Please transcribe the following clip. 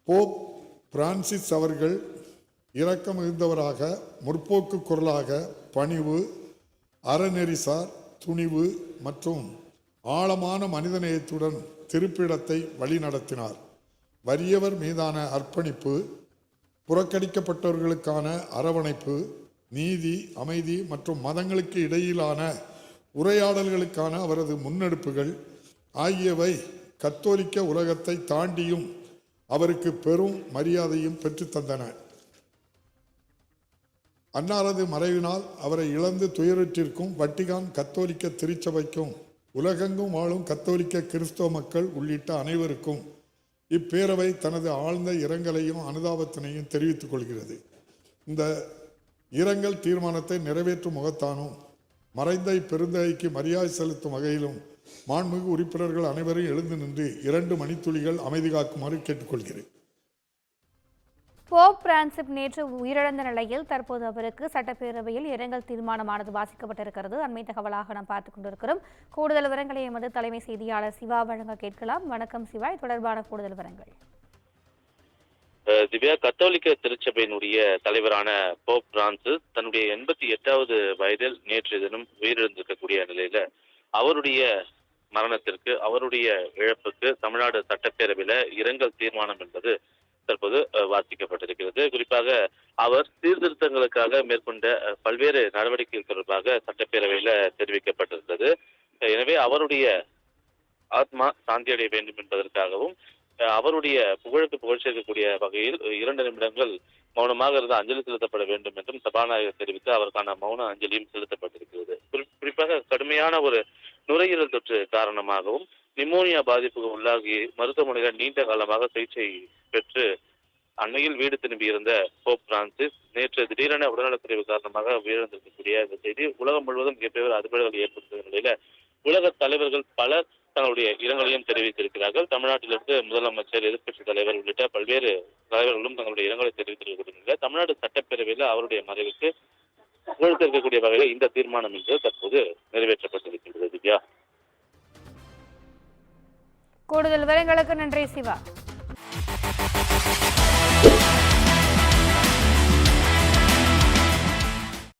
Pope Francis அவர்கள் இரக்கம் மிகுந்தவராக, முற்போக்கு குரலாக, பணிவு, அறநெறிசார் துணிவு மற்றும் ஆழமான மனிதநேயத்துடன் திருப்பிடத்தை வழிநடத்தினார். வறியவர் மீதான அர்ப்பணிப்பு, புறக்கணிக்கப்பட்டவர்களுக்கான அரவணைப்பு, நீதி, அமைதி மற்றும் மதங்களுக்கு இடையிலான உரையாடல்களுக்கான அவரது முன்னெடுப்புகள் ஆகியவை கத்தோலிக்க உலகத்தை தாண்டியும் அவருக்கு பெரும் மரியாதையும் பெற்றுத்தந்தன. அன்னாரது மறைவினால் அவரை இழந்து துயருற்றிருக்கும் வட்டிகான் கத்தோலிக்க திருச்சபைக்கும் உலகெங்கும் வாழும் கத்தோலிக்க கிறிஸ்தவ மக்கள் உள்ளிட்ட அனைவருக்கும் இப்பேரவை தனது ஆழ்ந்த இரங்கலையும் அனுதாபத்தினையும் தெரிவித்துக் கொள்கிறது. இந்த இரங்கல் தீர்மானத்தை நிறைவேற்றும் முகத்தானும் மறைந்த இப்பெருந்தகைக்கு மரியாதை செலுத்தும் வகையிலும் மாண்புமிகு உறுப்பினர்கள் அனைவரும் எழுந்து நின்று 2 மணித்துளிகள் அமைதி காக்குமாறு கேட்டுக்கொள்கிறேன். போப் பிரான்சிஸ் நேற்று உயிரிழந்த நிலையில் தற்போது அவருக்கு சட்டப்பேரவையில் இரங்கல் தீர்மானமானது வாசிக்கப்பட்டிருக்கிறது. அண்மை தகவலாக நாம் பார்த்துக் கொண்டிருக்கிறோம். கூடுதல் விவரங்களை எமது தலைமை செய்தியாளர் சிவா வழங்க கேட்கலாம். வணக்கம் சிவா, தொடர்பான கூடுதல் விவரங்கள். திவ்யா, கத்தோலிக்க திருச்சபையினுடைய தலைவரான போப் பிரான்சிஸ் தன்னுடைய 88வது வயதில் நேற்று தினம் உயிரிழந்திருக்கக்கூடிய நிலையில அவருடைய மரணத்திற்கு, அவருடைய இழப்புக்கு தமிழ்நாடு சட்டப்பேரவையில இரங்கல் தீர்மானம் என்பது தற்போது வாசிக்கப்பட்டிருக்கிறது. குறிப்பாக அவர் சீர்திருத்தங்களுக்காக மேற்கொண்ட பல்வேறு நடவடிக்கைகள் தொடர்பாக சட்டப்பேரவையில தெரிவிக்கப்பட்டிருந்தது. எனவே அவருடைய ஆத்மா சாந்தி அடைய வேண்டும் என்பதற்காகவும் அவருடைய புகழுக்கு புகழ் சேர்க்கக்கூடிய வகையில் 2 நிமிடங்கள் மௌனமாக இருந்து அஞ்சலி செலுத்தப்பட வேண்டும் என்றும் சபாநாயகர் தெரிவித்து அவருக்கான மௌன அஞ்சலியும் செலுத்தப்பட்டிருக்கிறது. குறிப்பாக கடுமையான ஒரு நுரையீரல் தொற்று காரணமாகவும் நிமோனியா பாதிப்புக்கு உள்ளாகி மருத்துவமனையில் நீண்ட காலமாக சிகிச்சை பெற்று அண்மையில் வீடு திரும்பியிருந்த போப் பிரான்சிஸ் நேற்று திடீரென உடல்நலக்குறைவு காரணமாக உயிரிழந்திருக்கக்கூடிய இந்த செய்தி உலகம் முழுவதும் மிகப்பெரிய அதிர்வுகளை ஏற்படுத்திய நிலையில உலக தலைவர்கள் பலர் தங்களுடைய இரங்கலையும் தெரிவித்திருக்கிறார்கள். தமிழ்நாட்டிலிருந்து முதலமைச்சர், எதிர்க்கட்சி தலைவர் உள்ளிட்ட பல்வேறு தலைவர்களும் தங்களுடைய இரங்கலை தெரிவித்திருக்கிறார்கள். தமிழ்நாடு சட்டப்பேரவையில் அவருடைய மறைவுக்கு புகழ் சேர்க்கக்கூடிய வகையில் இந்த தீர்மானம் இன்று தற்போது நிறைவேற்றப்பட்டிருக்கின்றது. திவ்யா, கூடுதல் விவரங்களுக்கு நன்றி சிவா.